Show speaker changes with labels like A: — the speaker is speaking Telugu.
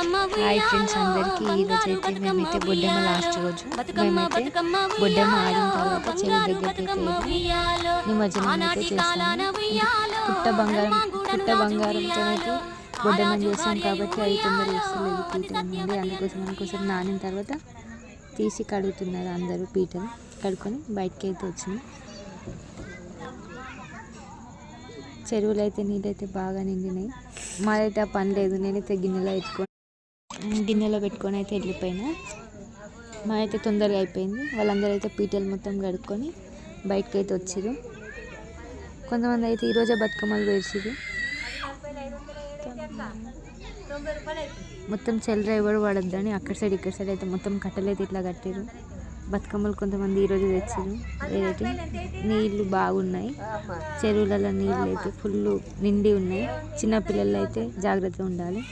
A: హాయ్ ఫ్రెండ్స్ అందరికీ. ఈరోజు అయితే మేమైతే బొడ్డెమ్మ లాస్ట్ రోజు మేమైతే బొడ్డెమ్మ ఆడిన తర్వాత చెరువు దగ్గరికి అయితే నిమజ్జనం అయితే చేస్తాము. పుట్ట బంగారంతో అయితే బొడ్డెమ్మ చేస్తాం కాబట్టి అది తొందరగా ఇస్తలేదు పీటలు నుండి. అందుకోసం నానిన తర్వాత తీసి కడుగుతున్నారు అందరూ. పీటలు కడుక్కొని బయటకి అయితే వచ్చినాయి. చెరువులో అయితే నీళ్ళైతే బాగా నిండినాయి. మాదైతే ఆ పని లేదు, నేనైతే గిన్నెలో పెట్టుకొని అయితే వెళ్ళిపోయినా. మాదైతే తొందరగా అయిపోయింది. వాళ్ళందరూ అయితే పీటలు మొత్తం కడుక్కొని బయటకు అయితే వచ్చిర్రు. కొంతమంది అయితే ఈరోజే బతుకమ్మలు పేర్చిర్రు. మొత్తం చెల్లర ఎవరు పడొద్దని అక్కడ సైడ్ ఇక్కడ సైడ్ అయితే మొత్తం కట్టెలు అయితే ఇట్లా కట్టారు. బతుకమ్మలు కొంతమంది ఈరోజు తెచ్చారు. ఏదైతే నీళ్ళు బాగున్నాయి, చెరువులలో నీళ్ళు అయితే ఫుల్ నిండి ఉన్నాయి. చిన్నపిల్లలు అయితే జాగ్రత్తగా ఉండాలి.